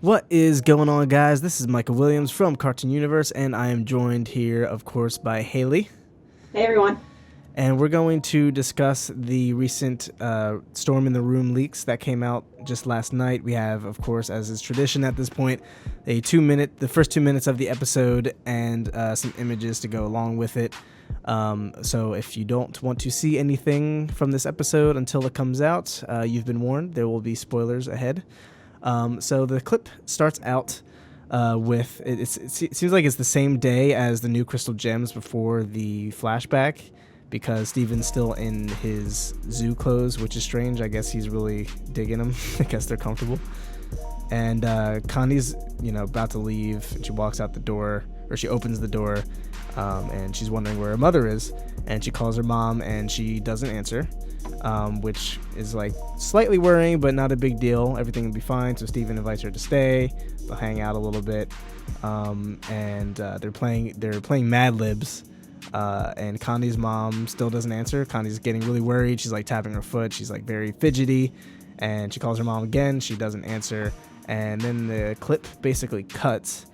What is going on, guys? This is Michael Williams from Cartoon Universe, and I am joined here, of course, by Haley. Hey everyone. And we're going to discuss the recent Storm in the Room leaks that came out just last night. We have, of course, as is tradition at this point, the first 2 minutes of the episode and some images to go along with it. So if you don't want to see anything from this episode until it comes out, you've been warned. There will be spoilers ahead. So the clip starts out with, it seems like it's the same day as the new crystal gems before the flashback, because Steven's still in his zoo clothes, which is strange. I guess he's really digging them. I guess they're comfortable. And Connie's, about to leave, and she walks out the door, or she opens the door, and she's wondering where her mother is, and she calls her mom, and she doesn't answer, which is like slightly worrying, but not a big deal. Everything will be fine. So Steven invites her to stay. They'll hang out a little bit, and they're playing Mad Libs. And Connie's mom still doesn't answer. Connie's getting really worried. She's like tapping her foot. She's like very fidgety, and she calls her mom again. She doesn't answer, and then the clip basically cuts.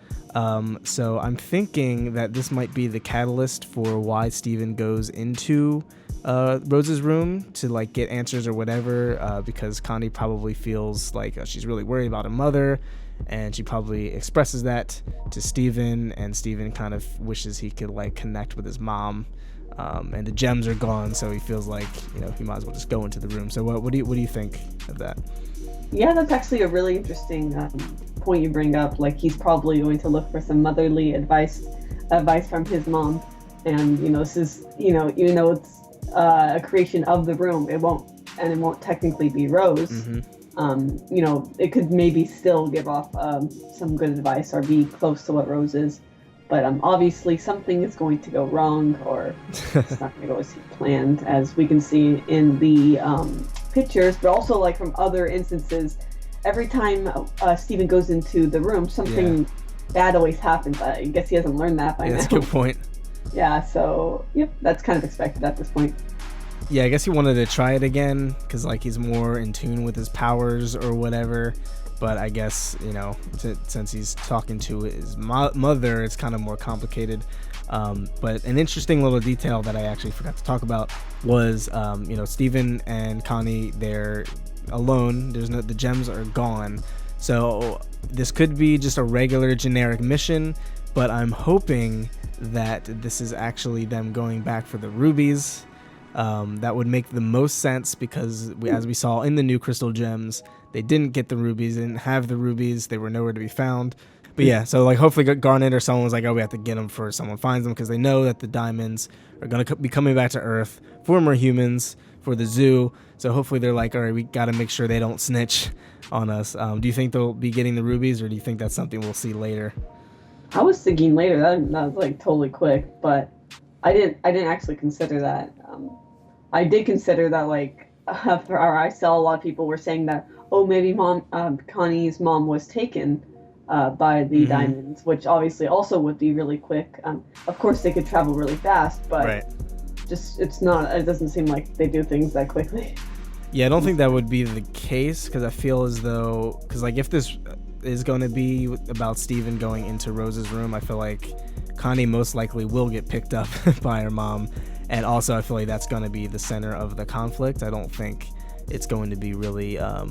So I'm thinking that this might be the catalyst for why Steven goes into Rose's room to like get answers or whatever, because Connie probably feels like she's really worried about her mother, and she probably expresses that to Steven, and Steven kind of wishes he could like connect with his mom, and the gems are gone, so he feels like he might as well just go into the room. So what do you think of that? Yeah, that's actually a really interesting point you bring up. Like, he's probably going to look for some motherly advice from his mom, and this is even though it's a creation of the room, it won't technically be Rose. It could maybe still give off some good advice or be close to what Rose is, but obviously something is going to go wrong, or it's not going to go as he planned, as we can see in the pictures, but also like from other instances. Every time Steven goes into the room, something bad always happens. I guess he hasn't learned that by now. That's a good point. Yeah, so yep, that's kind of expected at this point. Yeah, I guess he wanted to try it again because like he's more in tune with his powers or whatever. But I guess since he's talking to his mother, it's kind of more complicated. But an interesting little detail that I actually forgot to talk about was Steven and Connie, they're alone. The gems are gone. So this could be just a regular generic mission, but I'm hoping that this is actually them going back for the rubies. That would make the most sense because as we saw in the new crystal gems, they didn't get the rubies, they didn't have the rubies, they were nowhere to be found. But yeah, so like hopefully Garnet or someone was like, oh, we have to get them before someone finds them, because they know that the diamonds are going to be coming back to Earth for more humans, for the zoo. So hopefully they're like, all right, we got to make sure they don't snitch on us. Do you think they'll be getting the rubies, or do you think that's something we'll see later? I was thinking later. That was like totally quick, but I didn't actually consider that. I did consider that, like, I saw a lot of people were saying that, oh, maybe Connie's mom was taken by the diamonds, which obviously also would be really quick. Of course, they could travel really fast, but right. It doesn't seem like they do things that quickly. Yeah, I don't think that would be the case, because I feel as though, because like if this is going to be about Steven going into Rose's room, I feel like Connie most likely will get picked up by her mom. And also, I feel like that's going to be the center of the conflict. I don't think it's going to be really, I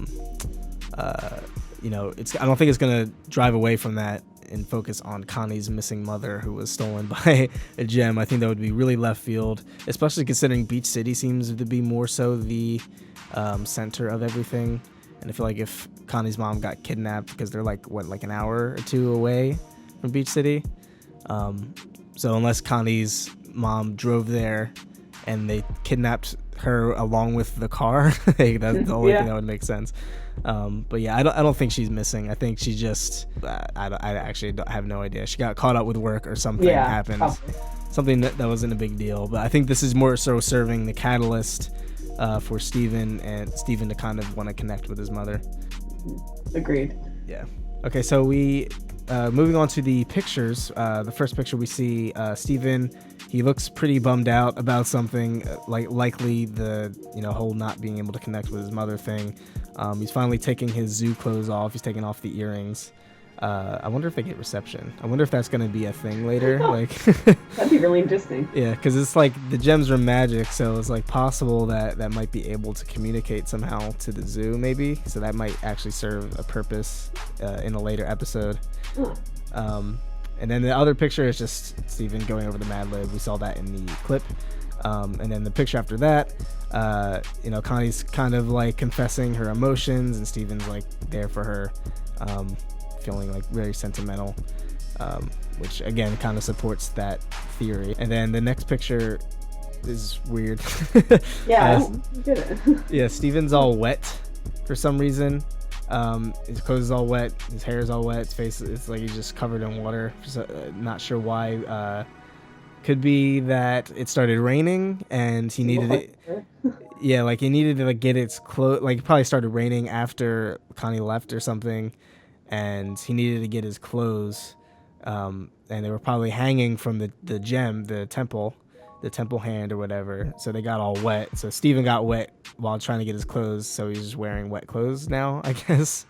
don't think it's going to drive away from that and focus on Connie's missing mother, who was stolen by a gem. I think that would be really left field, especially considering Beach City seems to be more so the center of everything. And I feel like if Connie's mom got kidnapped, because they're like an hour or two away from Beach City. So unless Connie's mom drove there and they kidnapped her along with the car, that's the only thing that would make sense. But yeah, I don't think she's missing. I think she just I actually have no idea. She got caught up with work or something happened. Probably. Something that wasn't a big deal. But I think this is more so serving the catalyst for Steven to kind of want to connect with his mother. Agreed. Yeah. Okay, so we moving on to the pictures. The first picture we see Steven. He looks pretty bummed out about something, likely the whole not being able to connect with his mother thing. He's finally taking his zoo clothes off. He's taking off the earrings. I wonder if they get reception. I wonder if that's going to be a thing later. Like, that'd be really interesting. Yeah, because it's like the gems are magic, so it's like possible that that might be able to communicate somehow to the zoo, maybe. So that might actually serve a purpose in a later episode. And then the other picture is just Steven going over the Mad Lib. We saw that in the clip. And then the picture after that, Connie's kind of like confessing her emotions, and Steven's like there for her. Feeling like very sentimental, which again kind of supports that theory. And then the next picture is weird. Yeah, I don't get it. Yeah, Steven's all wet for some reason. His clothes is all wet, his hair is all wet, his face is like he's just covered in water. So, not sure why. Could be that it started raining and he needed it. Yeah, like he needed to like get its clothes. Like it probably started raining after Connie left or something. And he needed to get his clothes, and they were probably hanging from the gem, the temple hand or whatever. So they got all wet. So Steven got wet while trying to get his clothes. So he's just wearing wet clothes now, I guess.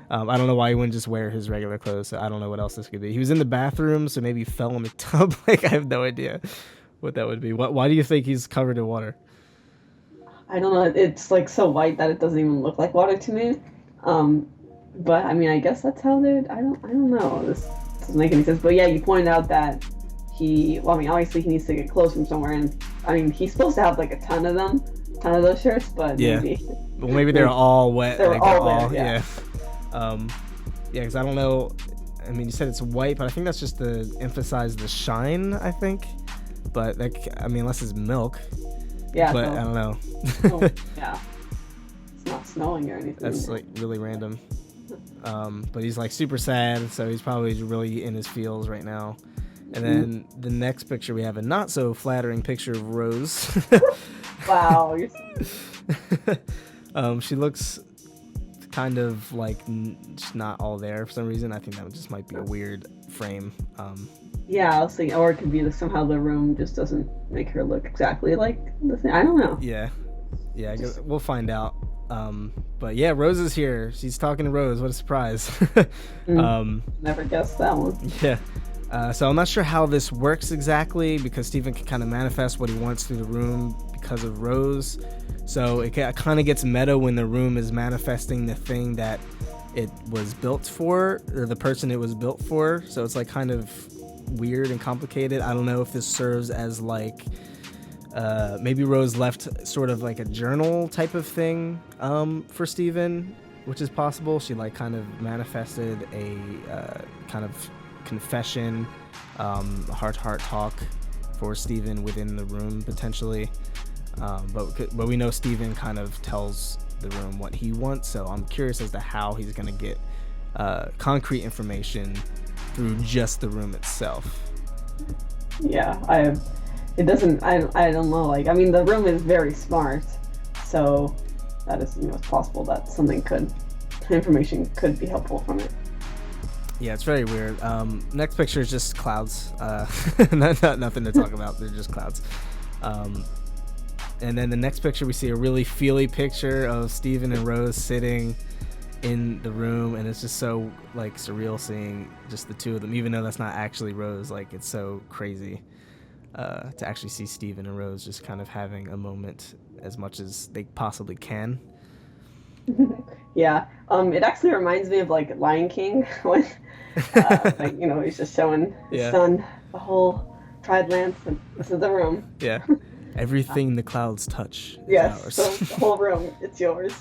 I don't know why he wouldn't just wear his regular clothes. So I don't know what else this could be. He was in the bathroom, so maybe he fell in the tub. Like I have no idea what that would be. Why do you think he's covered in water? I don't know. It's like so white that it doesn't even look like water to me. But I mean, I guess that's how they. I don't know. This doesn't make any sense. But yeah, you pointed out that obviously he needs to get clothes from somewhere, and I mean, he's supposed to have like a ton of those shirts, but yeah. Maybe they're all wet. They're all wet. Yeah. Because I don't know. I mean, you said it's white, but I think that's just to emphasize the shine. I think, but unless it's milk. Yeah. But I don't know. Yeah. It's not snowing or anything. That's like really random. But he's like super sad, so he's probably really in his feels right now. And then the next picture, we have a not so flattering picture of Rose. Wow. She looks kind of like just not all there for some reason. I think that just might be a weird frame. Yeah, I was thinking, or it could be that somehow the room just doesn't make her look exactly like the thing. I don't know. Yeah, I guess we'll find out. But yeah, Rose is here. She's talking to Rose. What a surprise. Never guessed that one. Yeah. So I'm not sure how this works exactly, because Steven can kind of manifest what he wants through the room because of Rose. So it kind of gets meta when the room is manifesting the thing that it was built for, or the person it was built for. So it's like kind of weird and complicated. I don't know if this serves as like maybe Rose left sort of like a journal type of thing for Steven, which is possible. She like kind of manifested a kind of confession, heart talk for Steven within the room potentially. But we know Steven kind of tells the room what he wants, so I'm curious as to how he's going to get concrete information through just the room itself. Yeah, I don't know. Like, I mean, the room is very smart, so that is, it's possible that information could be helpful from it. Yeah, it's very weird. Next picture is just clouds. Nothing to talk about. They're just clouds. And then the next picture, we see a really feely picture of Steven and Rose sitting in the room, and it's just so like surreal seeing just the two of them, even though that's not actually Rose. Like, it's so crazy to actually see Steven and Rose just kind of having a moment as much as they possibly can. Yeah, it actually reminds me of like Lion King when he's just showing his son the whole Pride Lands, and this is the room. Yeah. Everything the clouds touch is yes, ours. So the whole room, it's yours.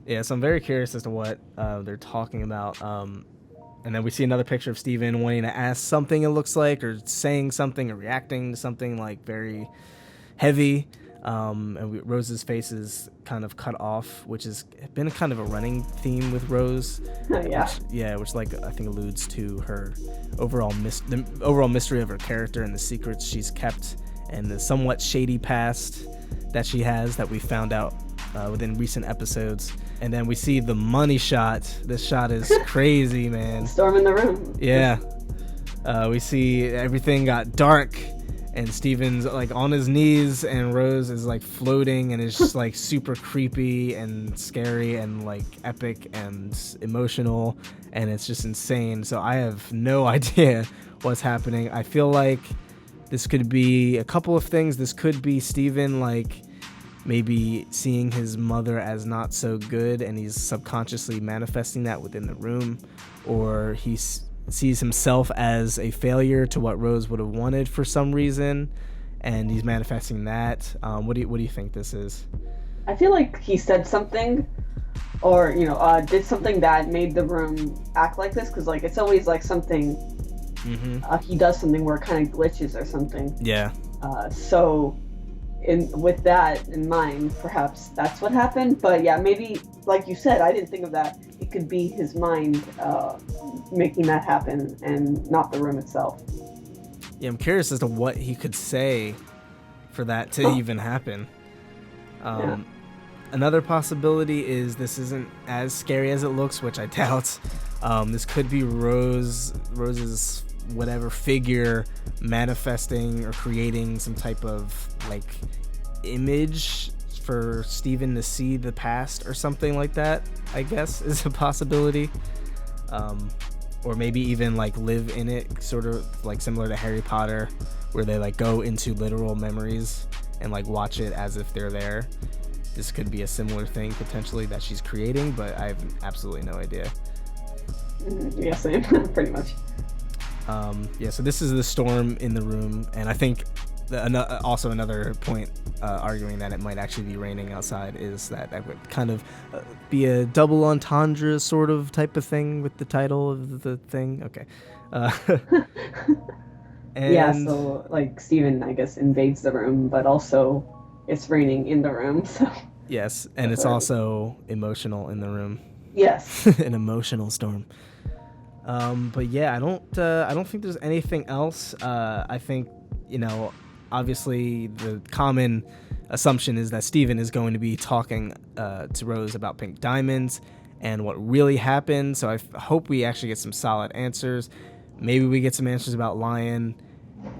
Yeah, so I'm very curious as to what they're talking about. And then we see another picture of Steven wanting to ask something, it looks like, or saying something, or reacting to something like very heavy. And Rose's face is kind of cut off, which has been kind of a running theme with Rose. Which like I think alludes to her overall the overall mystery of her character and the secrets she's kept, and the somewhat shady past that she has that we found out within recent episodes. And then we see the money shot. This shot is crazy, man. Storm in the room. Yeah. We see everything got dark, and Steven's like on his knees, and Rose is like floating, and it's just like super creepy and scary and like epic and emotional, and it's just insane. So I have no idea what's happening. I feel like this could be a couple of things. This could be Steven like maybe seeing his mother as not so good, and he's subconsciously manifesting that within the room, or he sees himself as a failure to what Rose would have wanted for some reason, and he's manifesting that. What do you think this is? I feel like he said something, or did something that made the room act like this, because like it's always like something. He does something where it kind of glitches or something. Yeah. So with that in mind, perhaps that's what happened. But yeah, maybe like you said, I didn't think of that. It could be his mind making that happen and not the room itself. Yeah, I'm curious as to what he could say for that to even happen. Another possibility is this isn't as scary as it looks, which I doubt. This could be Rose's whatever figure manifesting or creating some type of like image for Steven to see the past or something like that, I guess is a possibility. Or maybe even like live in it, sort of like similar to Harry Potter, where they like go into literal memories and like watch it as if they're there. This could be a similar thing potentially that she's creating, but I have absolutely no idea. Yeah, same. Pretty much. So this is the storm in the room, and I think also another point arguing that it might actually be raining outside is that would kind of be a double entendre sort of type of thing with the title of the thing. Okay. Yeah, so like Steven, I guess, invades the room, but also it's raining in the room. So yes, and it's also emotional in the room. Yes. An emotional storm. But yeah, I don't think there's anything else. I think, obviously the common assumption is that Steven is going to be talking to Rose about pink diamonds and what really happened. So I hope we actually get some solid answers. Maybe we get some answers about Lion.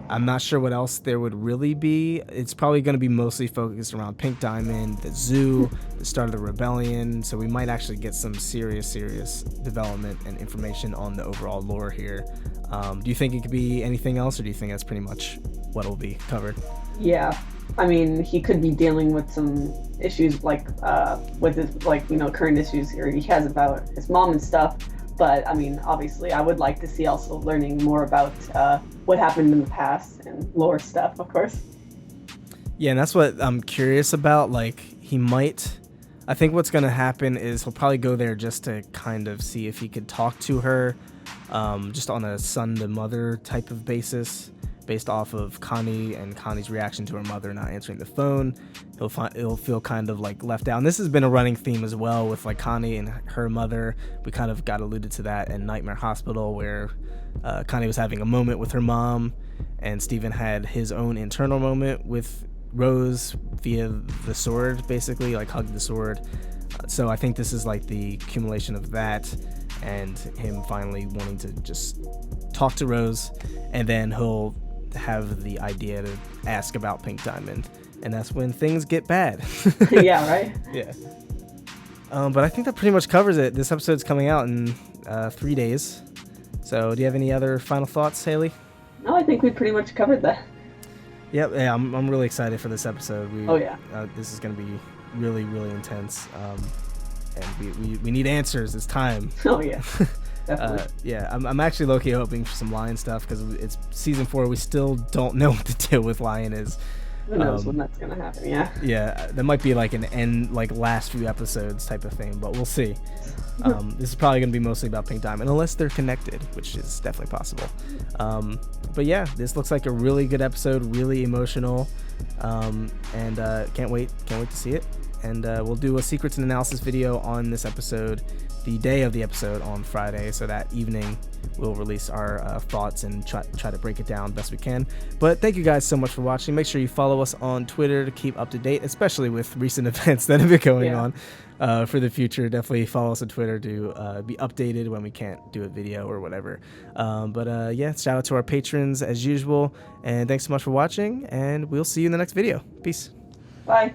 I'm not sure what else there would really be. It's probably going to be mostly focused around Pink Diamond, the zoo, the start of the rebellion. So we might actually get some serious development and information on the overall lore here. Do you think it could be anything else, or do you think that's pretty much what will be covered? Yeah. I mean, he could be dealing with some issues like with his current issues here he has about his mom and stuff. But I mean, obviously, I would like to see also learning more about what happened in the past and lore stuff, of course. Yeah, and that's what I'm curious about. Like, I think what's going to happen is he'll probably go there just to kind of see if he could talk to her, just on a son to mother type of basis, based off of Connie and Connie's reaction to her mother not answering the phone. He'll feel kind of like left out. And this has been a running theme as well with like Connie and her mother. We kind of got alluded to that in Nightmare Hospital, where Connie was having a moment with her mom, and Steven had his own internal moment with Rose via the sword, basically, like hugged the sword. So I think this is like the accumulation of that, and him finally wanting to just talk to Rose, and then he'll have the idea to ask about Pink Diamond, and that's when things get bad. Yeah, right? Yeah. But I think that pretty much covers it. This episode's coming out in 3 days. So do you have any other final thoughts, Haley? No, I think we pretty much covered that. Yep, yeah, I'm really excited for this episode. This is going to be really, really intense. And we need answers. It's time. Oh, yeah. Definitely. I'm actually low-key hoping for some Lion stuff, because it's season 4. We still don't know what the deal with Lion is. Who knows when that's gonna happen? Yeah. Yeah, that might be like an end, like last few episodes type of thing, but we'll see. This is probably gonna be mostly about Pink Diamond, unless they're connected, which is definitely possible. But yeah, this looks like a really good episode, really emotional, and can't wait to see it. and we'll do a secrets and analysis video on this episode the day of the episode on Friday, so that evening we'll release our thoughts and try to break it down best we can. But thank you guys so much for watching. Make sure you follow us on Twitter to keep up to date, especially with recent events that have been going on for the future. Definitely follow us on Twitter to be updated when we can't do a video or whatever. But shout out to our patrons as usual, and thanks so much for watching, and we'll see you in the next video. Peace. Bye.